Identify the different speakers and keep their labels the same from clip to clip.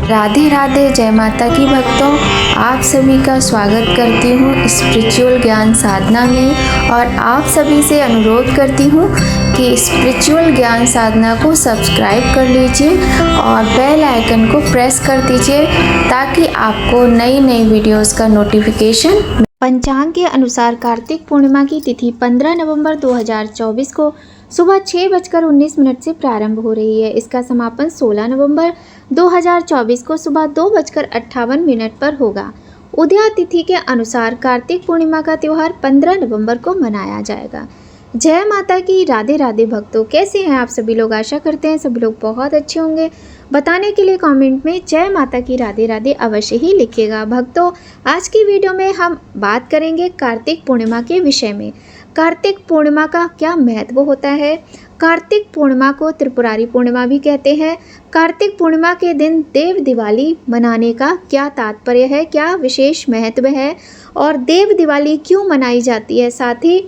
Speaker 1: राधे राधे, जय माता की भक्तों। आप सभी का स्वागत करती हूँ स्पिरिचुअल ज्ञान साधना में और आप सभी से अनुरोध करती हूँ कि स्पिरिचुअल ज्ञान साधना को सब्सक्राइब कर लीजिए और बेल आइकन को प्रेस कर दीजिए ताकि आपको नई नई वीडियोस का नोटिफिकेशन। पंचांग के अनुसार कार्तिक पूर्णिमा की तिथि 15 नवंबर 2024 को सुबह 6:19 से प्रारंभ हो रही है। इसका समापन 16 नवंबर 2024 को सुबह 2:58 पर होगा। उदया तिथि के अनुसार कार्तिक पूर्णिमा का त्यौहार 15 नवंबर को मनाया जाएगा। जय माता की। राधे राधे भक्तों, कैसे हैं आप सभी लोग? आशा करते हैं सभी लोग बहुत अच्छे होंगे। बताने के लिए कमेंट में जय माता की राधे राधे अवश्य ही लिखिएगा। भक्तों, आज की वीडियो में हम बात करेंगे कार्तिक पूर्णिमा के विषय में। कार्तिक पूर्णिमा का क्या महत्व होता है? कार्तिक पूर्णिमा को त्रिपुरारी पूर्णिमा भी कहते हैं। कार्तिक पूर्णिमा के दिन देव दिवाली मनाने का क्या तात्पर्य है, क्या विशेष महत्व है और देव दिवाली क्यों मनाई जाती है? साथ ही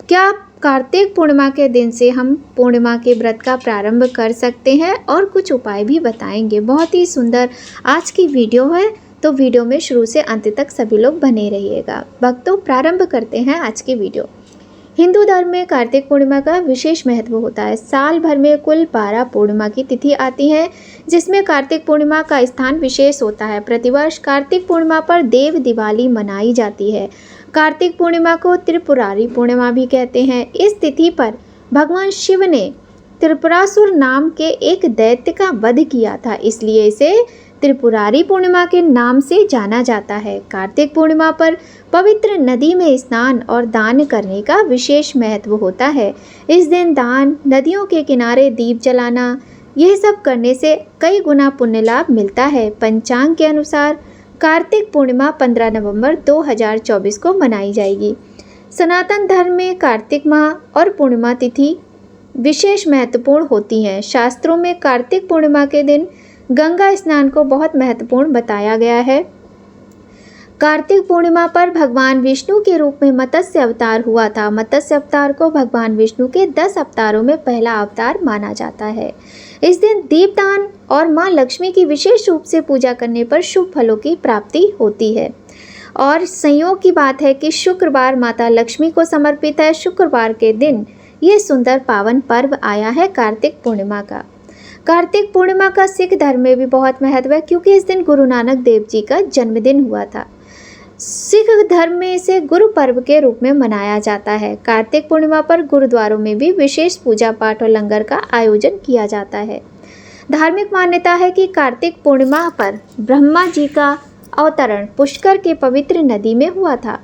Speaker 1: क्या कार्तिक पूर्णिमा के दिन से हम पूर्णिमा के व्रत का प्रारंभ कर सकते हैं और कुछ उपाय भी बताएंगे। बहुत ही सुंदर आज की वीडियो है, तो वीडियो में शुरू से अंत तक सभी लोग बने रहिएगा। भक्तों, प्रारंभ करते हैं आज की वीडियो। हिंदू धर्म में कार्तिक पूर्णिमा का विशेष महत्व होता है। साल भर में कुल 12 पूर्णिमा की तिथि आती है, जिसमें कार्तिक पूर्णिमा का स्थान विशेष होता है। प्रतिवर्ष कार्तिक पूर्णिमा पर देव दिवाली मनाई जाती है। कार्तिक पूर्णिमा को त्रिपुरारी पूर्णिमा भी कहते हैं। इस तिथि पर भगवान शिव ने त्रिपुरासुर नाम के एक दैत्य का वध किया था, इसलिए इसे त्रिपुरारी पूर्णिमा के नाम से जाना जाता है। कार्तिक पूर्णिमा पर पवित्र नदी में स्नान और दान करने का विशेष महत्व होता है। इस दिन दान, नदियों के किनारे दीप जलाना, यह सब करने से कई गुना पुण्य लाभ मिलता है। पंचांग के अनुसार कार्तिक पूर्णिमा 15 नवंबर 2024 को मनाई जाएगी। सनातन धर्म में कार्तिक माह और पूर्णिमा तिथि विशेष महत्वपूर्ण होती हैं। शास्त्रों में कार्तिक पूर्णिमा के दिन गंगा स्नान को बहुत महत्वपूर्ण बताया गया है। कार्तिक पूर्णिमा पर भगवान विष्णु के रूप में मत्स्य अवतार हुआ था। मत्स्य अवतार को भगवान विष्णु के 10 अवतारों में पहला अवतार माना जाता है। इस दिन दीपदान और मां लक्ष्मी की विशेष रूप से पूजा करने पर शुभ फलों की प्राप्ति होती है। और संयोग की बात है कि शुक्रवार माता लक्ष्मी को समर्पित है। शुक्रवार के दिन ये सुंदर पावन पर्व आया है कार्तिक पूर्णिमा का। कार्तिक पूर्णिमा का सिख धर्म में भी बहुत महत्व है, क्योंकि इस दिन गुरु नानक देव जी का जन्मदिन हुआ था। सिख धर्म में इसे गुरु पर्व के रूप में मनाया जाता है। कार्तिक पूर्णिमा पर गुरुद्वारों में भी विशेष पूजा पाठ और लंगर का आयोजन किया जाता है। धार्मिक मान्यता है कि कार्तिक पूर्णिमा पर ब्रह्मा जी का अवतरण पुष्कर के पवित्र नदी में हुआ था।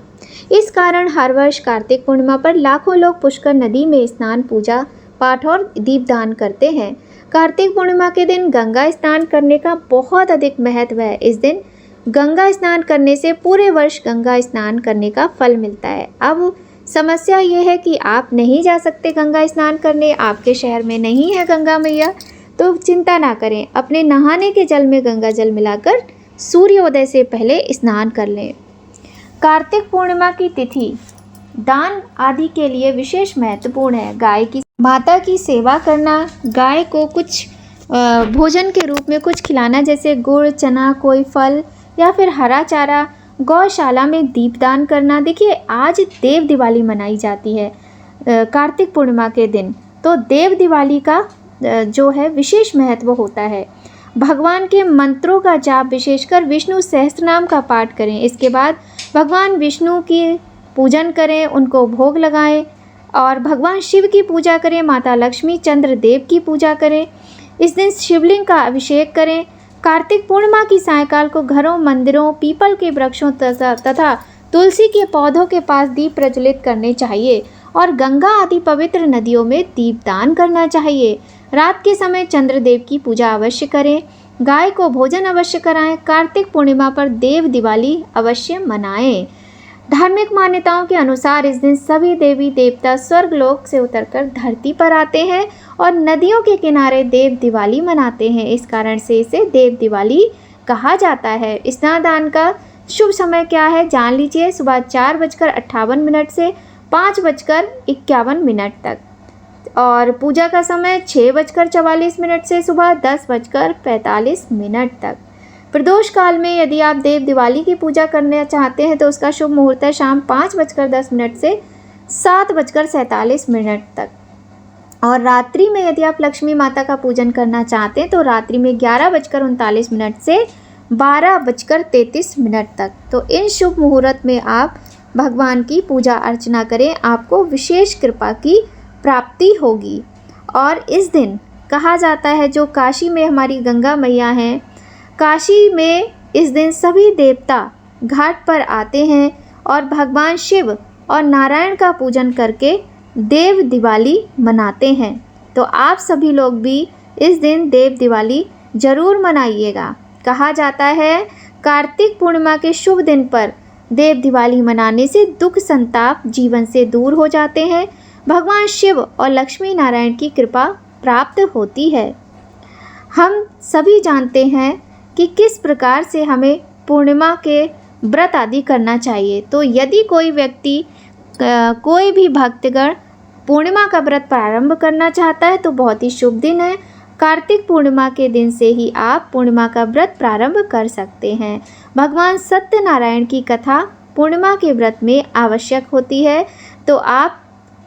Speaker 1: इस कारण हर वर्ष कार्तिक पूर्णिमा पर लाखों लोग पुष्कर नदी में स्नान, पूजा पाठ और दीपदान करते हैं। कार्तिक पूर्णिमा के दिन गंगा स्नान करने का बहुत अधिक महत्व है। इस दिन गंगा स्नान करने से पूरे वर्ष गंगा स्नान करने का फल मिलता है। अब समस्या ये है कि आप नहीं जा सकते गंगा स्नान करने, आपके शहर में नहीं है गंगा मैया, तो चिंता ना करें। अपने नहाने के जल में गंगा जल मिलाकर सूर्योदय से पहले स्नान कर लें। कार्तिक पूर्णिमा की तिथि दान आदि के लिए विशेष महत्वपूर्ण है। गाय की माता की सेवा करना, गाय को कुछ भोजन के रूप में कुछ खिलाना, जैसे गुड़, चना, कोई फल या फिर हरा चारा, गौशाला में दीपदान करना। देखिए, आज देव दिवाली मनाई जाती है कार्तिक पूर्णिमा के दिन, तो देव दिवाली का जो है विशेष महत्व होता है। भगवान के मंत्रों का जाप, विशेषकर विष्णु सहस्त्रनाम का पाठ करें। इसके बाद भगवान विष्णु की पूजन करें, उनको भोग लगाएं और भगवान शिव की पूजा करें। माता लक्ष्मी, चंद्रदेव की पूजा करें। इस दिन शिवलिंग का अभिषेक करें। कार्तिक पूर्णिमा की सायंकाल को घरों, मंदिरों, पीपल के वृक्षों तथा तुलसी के पौधों के पास दीप प्रज्वलित करने चाहिए और गंगा आदि पवित्र नदियों में दीपदान करना चाहिए। रात के समय चंद्रदेव की पूजा अवश्य करें। गाय को भोजन अवश्य कराएं। कार्तिक पूर्णिमा पर देव दिवाली अवश्य मनाएं। धार्मिक मान्यताओं के अनुसार इस दिन सभी देवी देवता स्वर्गलोक से उतरकर धरती पर आते हैं और नदियों के किनारे देव दिवाली मनाते हैं। इस कारण से इसे देव दिवाली कहा जाता है। स्नान का शुभ समय क्या है जान लीजिए। सुबह 4:58 से 5:51 तक और पूजा का समय 6:44 से सुबह 10:45 तक। प्रदोष काल में यदि आप देव दिवाली की पूजा करना चाहते हैं तो उसका शुभ मुहूर्त है शाम 5:10 से 7:47 तक। और रात्रि में यदि आप लक्ष्मी माता का पूजन करना चाहते हैं तो रात्रि में 11:39 से 12:33 तक। तो इन शुभ मुहूर्त में आप भगवान की पूजा अर्चना करें, आपको विशेष कृपा की प्राप्ति होगी। और इस दिन कहा जाता है जो काशी में हमारी गंगा मैया हैं, काशी में इस दिन सभी देवता घाट पर आते हैं और भगवान शिव और नारायण का पूजन करके देव दिवाली मनाते हैं। तो आप सभी लोग भी इस दिन देव दिवाली ज़रूर मनाइएगा। कहा जाता है कार्तिक पूर्णिमा के शुभ दिन पर देव दिवाली मनाने से दुख संताप जीवन से दूर हो जाते हैं, भगवान शिव और लक्ष्मी नारायण की कृपा प्राप्त होती है। हम सभी जानते हैं कि किस प्रकार से हमें पूर्णिमा के व्रत आदि करना चाहिए। तो यदि कोई व्यक्ति कोई भी भक्तगण पूर्णिमा का व्रत प्रारंभ करना चाहता है तो बहुत ही शुभ दिन है। कार्तिक पूर्णिमा के दिन से ही आप पूर्णिमा का व्रत प्रारंभ कर सकते हैं। भगवान सत्यनारायण की कथा पूर्णिमा के व्रत में आवश्यक होती है। तो आप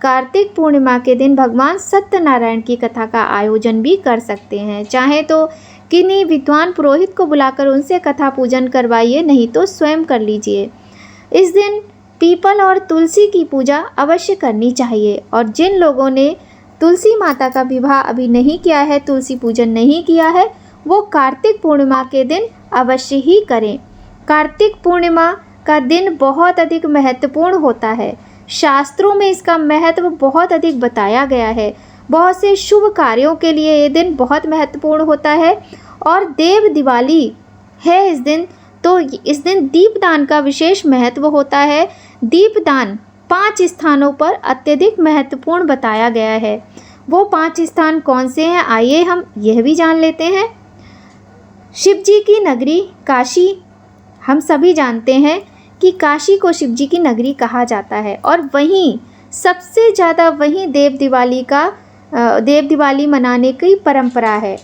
Speaker 1: कार्तिक पूर्णिमा के दिन भगवान सत्यनारायण की कथा का आयोजन भी कर सकते हैं। चाहे तो किन्हीं विद्वान पुरोहित को बुलाकर उनसे कथा पूजन करवाइए, नहीं तो स्वयं कर लीजिए। इस दिन पीपल और तुलसी की पूजा अवश्य करनी चाहिए। और जिन लोगों ने तुलसी माता का विवाह अभी नहीं किया है, तुलसी पूजन नहीं किया है, वो कार्तिक पूर्णिमा के दिन अवश्य ही करें। कार्तिक पूर्णिमा का दिन बहुत अधिक महत्वपूर्ण होता है। शास्त्रों में इसका महत्व बहुत अधिक बताया गया है। बहुत से शुभ कार्यों के लिए ये दिन बहुत महत्वपूर्ण होता है। और देव दिवाली है इस दिन, तो इस दिन दीपदान का विशेष महत्व होता है। दीपदान 5 स्थानों पर अत्यधिक महत्वपूर्ण बताया गया है। वो 5 स्थान कौन से हैं, आइए हम यह भी जान लेते हैं। शिव जी की नगरी काशी, हम सभी जानते हैं कि काशी को शिव जी की नगरी कहा जाता है। और वहीं सबसे ज़्यादा वहीं देव दिवाली मनाने की परंपरा है।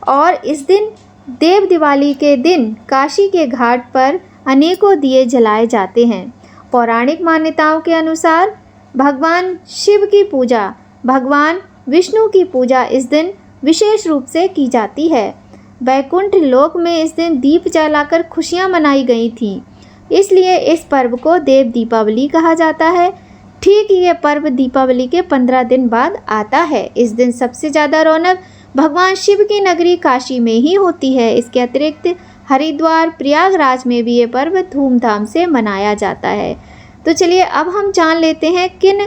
Speaker 1: और इस दिन देव दिवाली के दिन काशी के घाट पर अनेकों दिए जलाए जाते हैं। पौराणिक मान्यताओं के अनुसार भगवान शिव की पूजा, भगवान विष्णु की पूजा इस दिन विशेष रूप से की जाती है। वैकुंठ लोक में इस दिन दीप जलाकर खुशियां मनाई गई थीं, इसलिए इस पर्व को देव दीपावली कहा जाता है। ठीक ये पर्व दीपावली के 15 दिन बाद आता है। इस दिन सबसे ज़्यादा रौनक भगवान शिव की नगरी काशी में ही होती है। इसके अतिरिक्त हरिद्वार, प्रयागराज में भी ये पर्व धूमधाम से मनाया जाता है। तो चलिए अब हम जान लेते हैं किन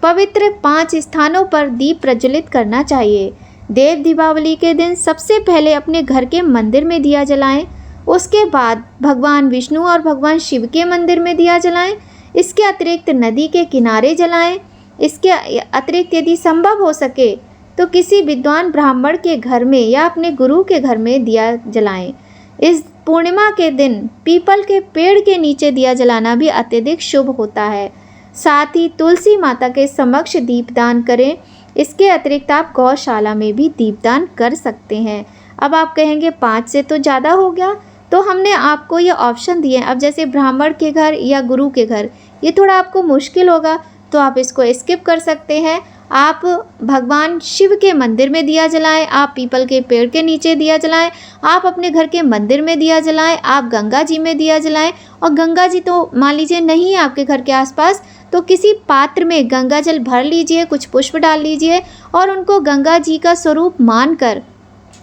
Speaker 1: पवित्र 5 स्थानों पर दीप प्रज्वलित करना चाहिए। देव दीपावली के दिन सबसे पहले अपने घर के मंदिर में दिया जलाएं, उसके बाद भगवान विष्णु और भगवान शिव के मंदिर में दिया जलाएं। इसके अतिरिक्त नदी के किनारे जलाएं। इसके अतिरिक्त यदि संभव हो सके तो किसी विद्वान ब्राह्मण के घर में या अपने गुरु के घर में दिया जलाएं। इस पूर्णिमा के दिन पीपल के पेड़ के नीचे दिया जलाना भी अत्यधिक शुभ होता है। साथ ही तुलसी माता के समक्ष दीपदान करें। इसके अतिरिक्त आप गौशाला में भी दीपदान कर सकते हैं। अब आप कहेंगे 5 से तो ज़्यादा हो गया, तो हमने आपको ये ऑप्शन दिए। अब जैसे ब्राह्मण के घर या गुरु के घर, ये थोड़ा आपको मुश्किल होगा तो आप इसको स्किप कर सकते हैं। आप भगवान शिव के मंदिर में दिया जलाएं, आप पीपल के पेड़ के नीचे दिया जलाएं, आप अपने घर के मंदिर में दिया जलाएं, आप गंगा जी में दिया जलाएं। और गंगा जी तो मान लीजिए नहीं है आपके घर के आसपास, तो किसी पात्र में गंगा जल भर लीजिए, कुछ पुष्प डाल लीजिए और उनको गंगा जी का स्वरूप मानकर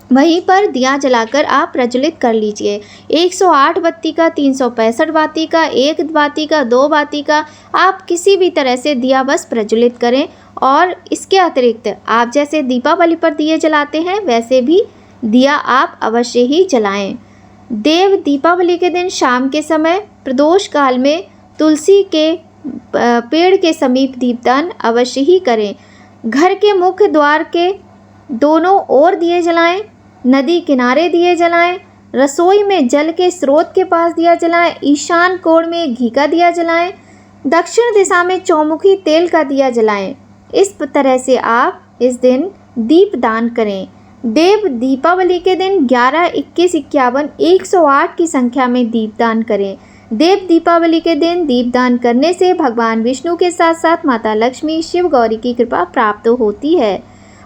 Speaker 1: वहीं पर दिया जलाकर आप प्रज्वलित कर लीजिए। 108 बत्ती का, 365 बाती का, 1 बाती का, 2 बाती का, आप किसी भी तरह से दिया बस प्रज्वलित करें। और इसके अतिरिक्त आप जैसे दीपावली पर दिए जलाते हैं वैसे भी दिया आप अवश्य ही जलाएं। देव दीपावली के दिन शाम के समय प्रदोष काल में तुलसी के पेड़ के समीप दीपदान अवश्य ही करें। घर के मुख्य द्वार के दोनों ओर दिए जलाएं, नदी किनारे दिए जलाएं, रसोई में जल के स्रोत के पास दिया जलाएं, ईशान कोण में घी का दिया जलाएं, दक्षिण दिशा में चौमुखी तेल का दिया जलाएं। इस तरह से आप इस दिन दीप दान करें। देव दीपावली के दिन 11, 21, 51, 108 की संख्या में दीपदान करें। देव दीपावली के दिन दीपदान करने से भगवान विष्णु के साथ साथ माता लक्ष्मी, शिव गौरी की कृपा प्राप्त होती है।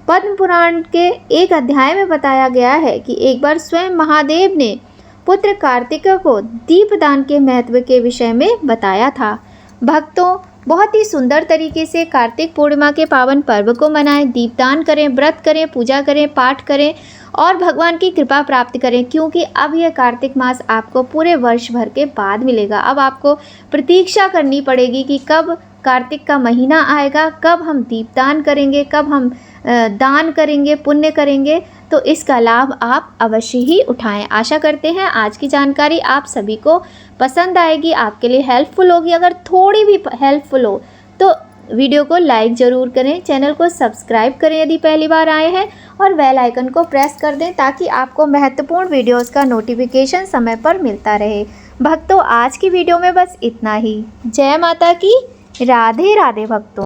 Speaker 1: पद्म पुराण के एक अध्याय में बताया गया है कि एक बार स्वयं महादेव ने पुत्र कार्तिक को दीपदान के महत्व के विषय में बताया था। भक्तों, बहुत ही सुंदर तरीके से कार्तिक पूर्णिमा के पावन पर्व को मनाएं, दीपदान करें, व्रत करें, पूजा करें, पाठ करें और भगवान की कृपा प्राप्त करें, क्योंकि अब यह कार्तिक मास आपको पूरे वर्ष भर के बाद मिलेगा। अब आपको प्रतीक्षा करनी पड़ेगी कि कब कार्तिक का महीना आएगा, कब हम दीपदान करेंगे, कब हम दान करेंगे, पुण्य करेंगे। तो इसका लाभ आप अवश्य ही उठाएं। आशा करते हैं आज की जानकारी आप सभी को पसंद आएगी, आपके लिए हेल्पफुल होगी। अगर थोड़ी भी हेल्पफुल हो तो वीडियो को लाइक ज़रूर करें, चैनल को सब्सक्राइब करें यदि पहली बार आए हैं और बेल आइकन को प्रेस कर दें ताकि आपको महत्वपूर्ण वीडियोस का नोटिफिकेशन समय पर मिलता रहे। भक्तों, आज की वीडियो में बस इतना ही। जय माता की, राधे राधे भक्तों।